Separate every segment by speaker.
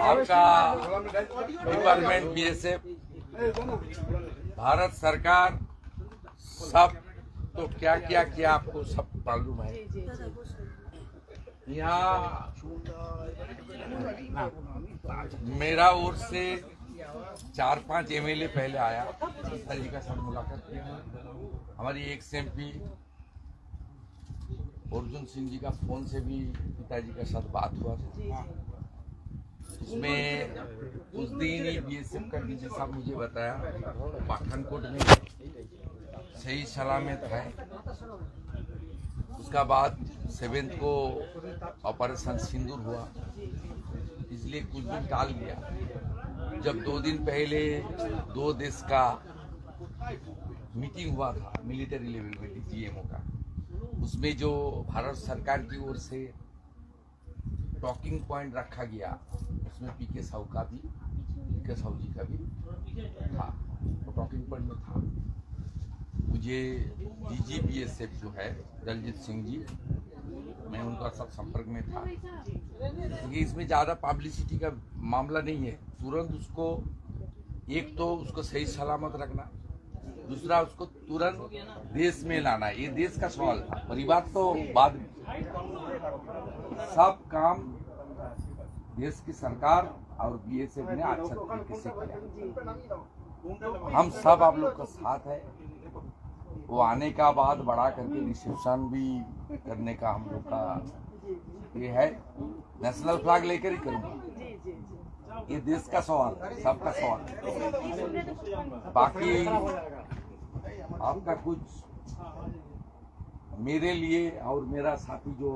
Speaker 1: आपका department BSF, Bharat सरकार सब तो क्या क्या किया आपको सब मालूम है। यहाँ मेरा ओर से 4-5 एमएलए पहले आया, पिताजी का साथ मुलाकात किया। हमारी एक्स एमपी अर्जुन सिंह जी का फोन से भी पिताजी के साथ बात हुआ। उसमें उस दिन ही बीएसएफ का डीजी साहब मुझे बताया पठानकोट में सही सलामत है। उसका बाद 7 को ऑपरेशन सिंदूर हुआ, इसलिए कुछ दिन टाल दिया। जब 2 दिन पहले 2 देश का मीटिंग हुआ था मिलिट्री लेवल में डीजीएमओ का, उसमें जो भारत सरकार की ओर से टॉकिंग पॉइंट रखा गया, उसमें पीके साहू जी का भी था, तो टॉकिंग पॉइंट में था। मुझे डीजी बीएसएफ जो है दलजीत सिंह जी, मैं उनका सब संपर्क में था। क्योंकि इसमें ज़्यादा पब्लिसिटी का मामला नहीं है, तुरंत उसको एक तो उसको सही सलामत रखना, दूसरा उसको तुरंत देश में लाना। ये देश का सवाल था, परिवार तो बाद में। सब काम देश की सरकार और बीएसएफ ने अच्छा तरीके से किया। हम सब आप लोग का साथ है। वो आने का बाद बढ़ा करके रिसेप्शन भी करने का हम लोग का ये है। नेशनल फ्लैग लेकर ही करूँगा। ये देश का सवाल है, सबका सवाल है। बाकी आपका कुछ मेरे लिए और मेरा साथी जो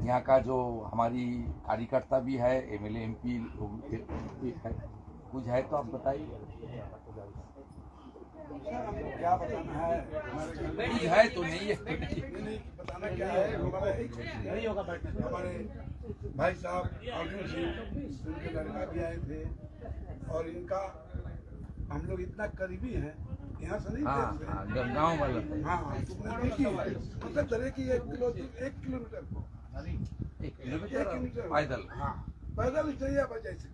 Speaker 1: यहाँ का जो हमारी कार्यकर्ता भी है, एमएलए एमपी है, कुछ है तो आप बताइए।
Speaker 2: क्या बताना है?
Speaker 1: कुछ है तो नहीं है,
Speaker 2: बताना क्या है? हमारे भाई साहब अर्जुन सिंह, उनके लड़का भी आए थे और इनका हम लोग इतना करीबी हैं, यहाँ से नहीं
Speaker 1: गाँव वाला।
Speaker 2: हाँ, तुमने देखी मतलब तरह की 1 किलोमीटर
Speaker 1: पैदल।
Speaker 2: हाँ, पैदल ही चाहिए बजाय से।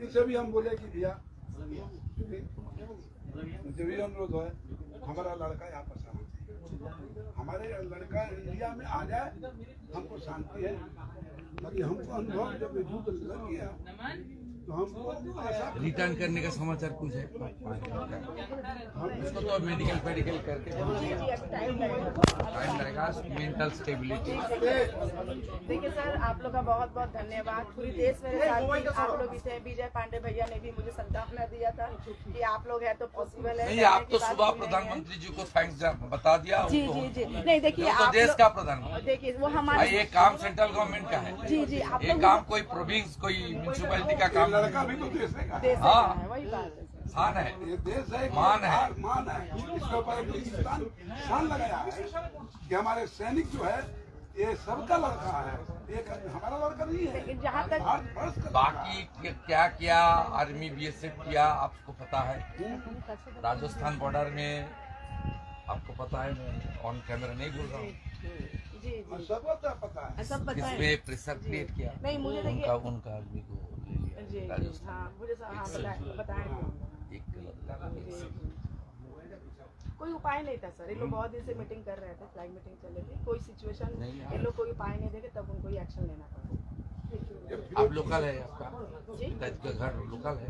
Speaker 2: इनसे भी हम बोले कि भैया जो भी अनुरोध है, हमारा लड़का यहाँ पर शांति, हमारे लड़का इंडिया में आ जाए, हमको शांति है। बाकी हमको अनुभव जब युद्ध लग गया तो हमको
Speaker 1: रिटर्न करने का समाचार कुछ है, उसको तो मेडिकल करके टाइम लगेगा। Mental stability.
Speaker 3: देखिए सर, आप लोग का बहुत बहुत धन्यवाद। पूरी देश मेरे साथ थी, आप लोग भी थे। विजय पांडे भैया ने भी मुझे सांत्वना दिया था कि आप लोग है तो पॉसिबल है।
Speaker 1: नहीं, आप तो सुबह प्रधानमंत्री जी को थैंक्स बता दिया।
Speaker 3: जी जी जी, नहीं देखिए
Speaker 1: तो देश का प्रधानमंत्री,
Speaker 3: देखिए वो हमारे
Speaker 1: ये काम सेंट्रल गवर्नमेंट का है।
Speaker 3: जी जी, आप
Speaker 1: ये काम कोई प्रोविंस कोई म्यूनिसिपैलिटी का काम
Speaker 2: लड़का भी तो देश है,
Speaker 1: हाँ,
Speaker 3: वही बात है।
Speaker 1: शान है,
Speaker 2: ये देश है,
Speaker 1: मान है,
Speaker 2: मान है। इसके ऊपर शान लगाया है कि हमारे सैनिक जो है ये सबका लड़का है, एक हमारा लड़का नहीं है।
Speaker 3: जहाँ तक
Speaker 1: बाकी क्या क्या आर्मी बीएसएफ किया आपको पता है। राजस्थान बॉर्डर में आपको पता है, मैं ऑन कैमरा नहीं बोल रहा हूँ,
Speaker 3: जी
Speaker 2: सब पता है,
Speaker 3: सब पता है।
Speaker 1: किसमें प्रेशर क्रिएट किया।
Speaker 3: नहीं, मुझे देखिए
Speaker 1: उनका आदमी को ले लिया
Speaker 3: जी,
Speaker 1: राजस्थान।
Speaker 3: हाँ मुझे बताएं। कोई उपाय नहीं था सर, ये लोग बहुत दिन से मीटिंग कर रहे थे, फ्लैग मीटिंग चल रही थी, कोई सिचुएशन ये लोग कोई उपाय नहीं देखे, तब उनको एक्शन लेना पड़ा।
Speaker 1: आप लोकल है, आपका का घर लोकल है?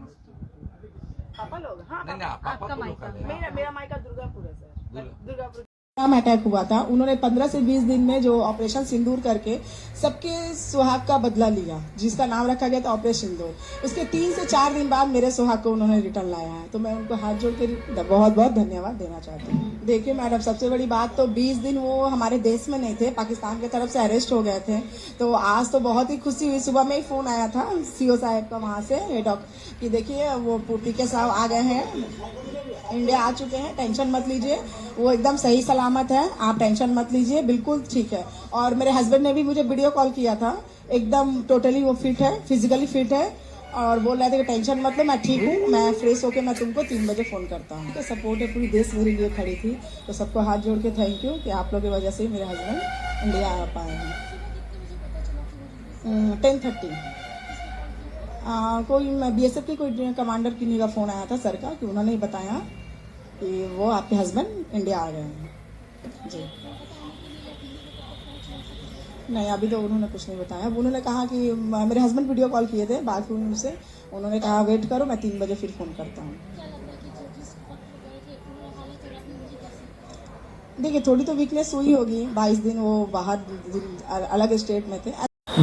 Speaker 3: पापा लोग? हाँ,
Speaker 1: नहीं, आपका लोकल है।
Speaker 3: मेरा मायका दुर्गापुर है सर, दुर्गापुर।
Speaker 4: अटैक हुआ था, उन्होंने 15 से 20 दिन में जो ऑपरेशन सिंदूर करके सबके सुहाग का बदला लिया, जिसका नाम रखा गया था ऑपरेशन सिंदूर। उसके 3 से 4 दिन बाद मेरे सुहाग को उन्होंने रिटर्न लाया है, तो मैं उनको हाथ जोड़ के बहुत बहुत धन्यवाद देना चाहती हूँ। देखिए मैडम, सबसे बड़ी बात तो 20 दिन वो हमारे देश में नहीं थे, पाकिस्तान की तरफ से अरेस्ट हो गए थे। तो आज तो बहुत ही खुशी हुई, सुबह में ही फोन आया था सीओ साहब का वहाँ से कि देखिए वो पीके साहब आ गए हैं, इंडिया आ चुके हैं, टेंशन मत लीजिए, वो एकदम सही सलामत है, आप टेंशन मत लीजिए, बिल्कुल ठीक है। और मेरे हस्बैंड ने भी मुझे वीडियो कॉल किया था, एकदम टोटली वो फिट है, फिजिकली फिट है और बोल रहे थे कि टेंशन मत लो, मैं ठीक हूँ, मैं फ्रेश होकर मैं तुमको 3 बजे फ़ोन करता हूँ। तो सपोर्ट है, पूरी देश मेरे लिए खड़ी थी। तो सबको हाथ जोड़ के थैंक यू कि आप लोगों की वजह से ही मेरे हस्बैंड इंडिया आ पाए हैं। 10:30 कोई BSF की कोई कमांडर की का फ़ोन आया था सर का, कि उन्होंने ही बताया कि वो आपके हस्बैंड इंडिया आ गए हैं। जी नहीं, अभी तो उन्होंने कुछ नहीं बताया। उन्होंने कहा कि मेरे हस्बैंड वीडियो कॉल किए थे बाथरूम से, उन्होंने कहा वेट करो, मैं 3 बजे फिर फ़ोन करता हूँ। देखिए थोड़ी तो वीकनेस हुई होगी, 22 दिन वो बाहर अलग स्टेट में थे।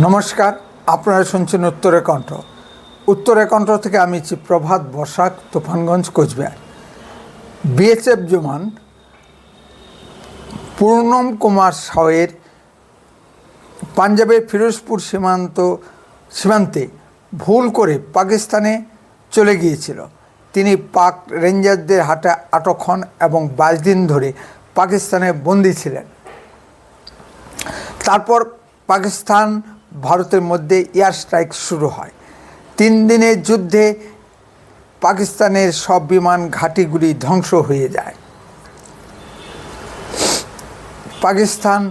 Speaker 5: নমস্কার, আপনারা শুনছেন উত্তরে কণ্ঠ। উত্তরে কণ্ঠ থেকে আমি প্রভাত বসাক, তুফানগঞ্জ, কোচবিহার। বিএসএফ জওয়ান পূর্ণম কুমার সাউয়ের পাঞ্জাবের ফিরোজপুর সীমান্তে ভুল করে পাকিস্তানে চলে গিয়েছিল। তিনি পাক রেঞ্জারদের হাতে আটক হন এবং 22 দিন ধরে পাকিস্তানে বন্দী ছিলেন। তারপর পাকিস্তান ভারতের মধ্যে এয়ার স্ট্রাইক শুরু হয়। 3 দিনের যুদ্ধে পাকিস্তানের সব বিমান ঘাঁটিগুলি ধ্বংস হয়ে যায়। পাকিস্তান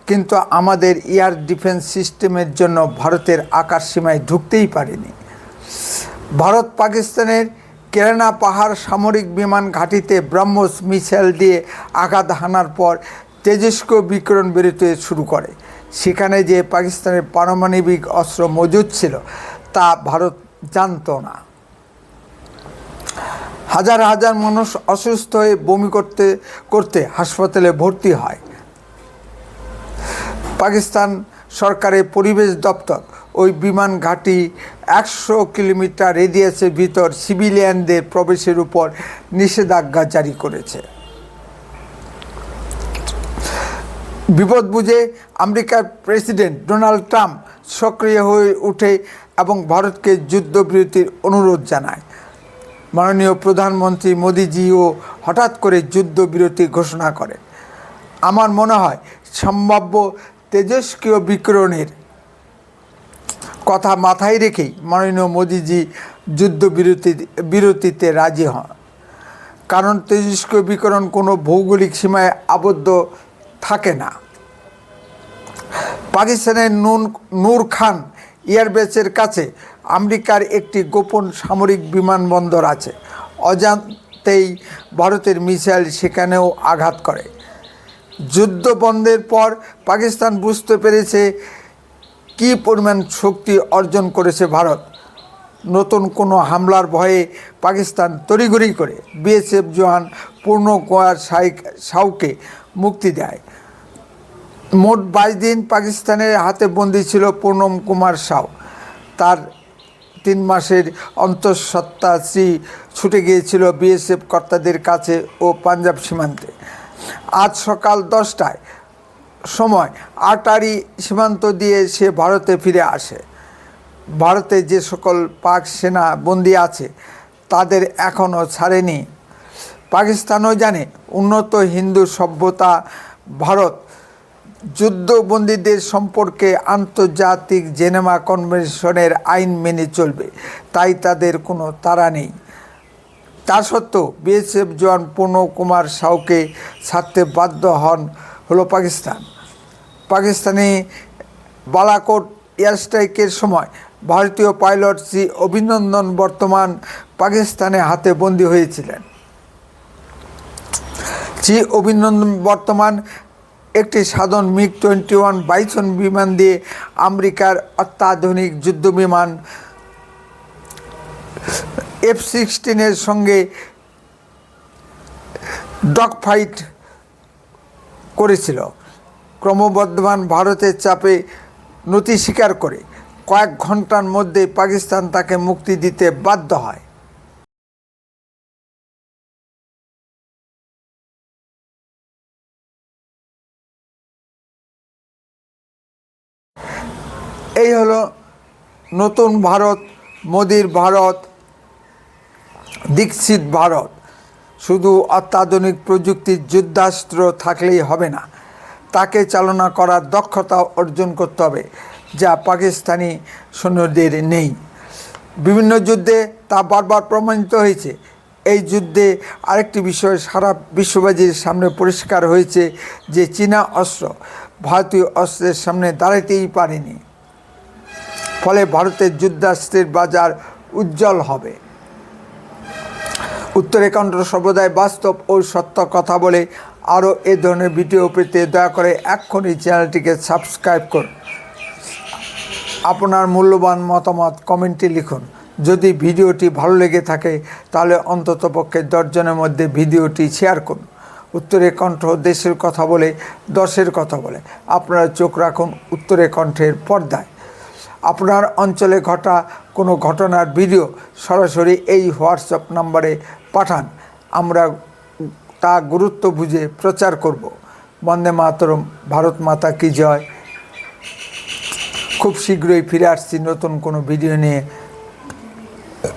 Speaker 5: কিন্তু আমাদের এয়ার ডিফেন্স সিস্টেমের জন্য ভারতের আকাশ সীমায় ঢুকতেই পারেনি। ভারত পাকিস্তানের কেরানা পাহাড় সামরিক বিমান ঘাঁটিতে ব্রহ্মস মিসাইল দিয়ে আঘাত হানার পর তেজস্ক্রিয় বিকিরণ বেরোতে শুরু করে। সেখানে যে পাকিস্তানের পারমাণবিক অস্ত্র মজুদ ছিল তা ভারত জানত না। হাজার হাজার মানুষ অসুস্থ হয়ে বমি করতে করতে হাসপাতালে ভর্তি হয়। পাকিস্তান সরকারের পরিবেশ দপ্তর ওই বিমান ঘাঁটি 100 কিলোমিটার রেডিয়াসের ভিতর সিভিলিয়ানদের প্রবেশের উপর নিষেধাজ্ঞা জারি করেছে। বিপদ বুঝে আমেরিকার প্রেসিডেন্ট ডোনাল্ড ট্রাম্প সক্রিয় হয়ে ওঠে এবং ভারতকে যুদ্ধবিরতির অনুরোধ জানায়। মাননীয় প্রধানমন্ত্রী মোদিজিও হঠাৎ করে যুদ্ধবিরতি ঘোষণা করেন। আমার মনে হয় সম্ভাব্য তেজস্ক্রিয় বিকিরণের কথা মাথায় রেখেই মাননীয় মোদিজি যুদ্ধবিরতিতে রাজি হন। কারণ তেজস্ক্রিয় বিকিরণ কোনো ভৌগোলিক সীমায় আবদ্ধ থাকে না। পাকিস্তানের নূর খান এয়ারবেসের কাছে আমেরিকার একটি গোপন সামরিক বিমানবন্দর আছে। অজান্তেই ভারতের মিসাইল সেখানেও আঘাত করে। যুদ্ধ বন্ধের পর পাকিস্তান বুঝতে পেরেছে কী পরিমাণ শক্তি অর্জন করেছে ভারত। নতুন কোনো হামলার ভয়ে পাকিস্তান তড়িঘড়ি করে বিএসএফ জওয়ান পূর্ণ কুমার সাউকে মুক্তি দেয়। মোট 22 দিন পাকিস্তানের হাতে বন্দী ছিল পূর্ণম কুমার সাউ। তার 3 মাসের অন্তঃসত্ত্বা স্ত্রী ছুটে গিয়েছিল বিএসএফ কর্তাদের কাছে ও পাঞ্জাব সীমান্তে। আজ সকাল 10টায় সময় আটারি সীমান্ত দিয়ে সে ভারতে ফিরে আসে। ভারতে যে সকল পাক সেনা বন্দী আছে তাদের এখনও ছাড়েনি। পাকিস্তানও জানে উন্নত হিন্দু সভ্যতা ভারত যুদ্ধবন্দীদের সম্পর্কে আন্তর্জাতিক জেনেভা কনভেনশনের আইন মেনে চলবে, তাই তাদের কোনো তাড়া নেই। তা সত্ত্বেও বিএসএফ জওয়ান পূর্ণ কুমার সাউকে ছাড়তে বাধ্য হলো পাকিস্তানি বালাকোট এয়ার স্ট্রাইকের সময় ভারতীয় পাইলট শ্রী অভিনন্দন বর্তমান পাকিস্তানে হাতে বন্দী হয়েছিলেন। শ্রী অভিনন্দন বর্তমান একটি সাধারণ MiG-21 বাইসন বিমান দিয়ে আমেরিকার অত্যাধুনিক যুদ্ধবিমান F-16 সঙ্গে ডগফাইট করেছিল। ক্রমবর্ধমান ভারতের চাপে নতি স্বীকার করে কয়েক ঘন্টার মধ্যে পাকিস্তান তাকে মুক্তি দিতে বাধ্য হয়। এই হলো নতুন ভারত, মোদির ভারত, দীক্ষিত ভারত। শুধু অত্যাধুনিক প্রযুক্তির যুদ্ধাস্ত্র থাকলেই হবে না, তাকে চালনা করার দক্ষতা অর্জন করতে হবে, যা পাকিস্তানি সৈন্যদের নেই। বিভিন্ন যুদ্ধে তা বারবার প্রমাণিত হয়েছে। এই যুদ্ধে আরেকটি বিষয় সারা বিশ্ববাসীর সামনে পরিষ্কার হয়েছে যে চীনা অস্ত্র ভারতীয় অস্ত্রের সামনে দাঁড়াতেই পারেনি। ফলে ভারতের যুদ্ধাস্ত্রের বাজার উজ্জ্বল হবে। উত্তরে কণ্ঠ সর্বদাই বাস্তব ও সত্য কথা বলে। আরও এ ধরনের ভিডিও পেতে দয়া করে এক্ষুনি চ্যানেলটিকে সাবস্ক্রাইব করুন। আপনার মূল্যবান মতামত কমেন্টে লিখুন। যদি ভিডিওটি ভালো লেগে থাকে তাহলে অন্ততপক্ষে 10 জনের মধ্যে ভিডিওটি শেয়ার করুন। উত্তরে কণ্ঠ দেশের কথা বলে, দশের কথা বলে। আপনারা চোখ রাখুন উত্তরে কণ্ঠের পর্দায়। আপনার অঞ্চলে ঘটা কোনো ঘটনার ভিডিও সরাসরি এই হোয়াটসঅ্যাপ নম্বরে পাঠান। আমরা তা গুরুত্ব বুঝে প্রচার করব। বন্দে মাতরম, ভারত মাতা কি জয়। খুব শীঘ্রই ফিরে আসছি নতুন কোনো ভিডিও নিয়ে।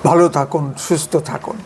Speaker 5: ভালো থাকুন, সুস্থ থাকুন।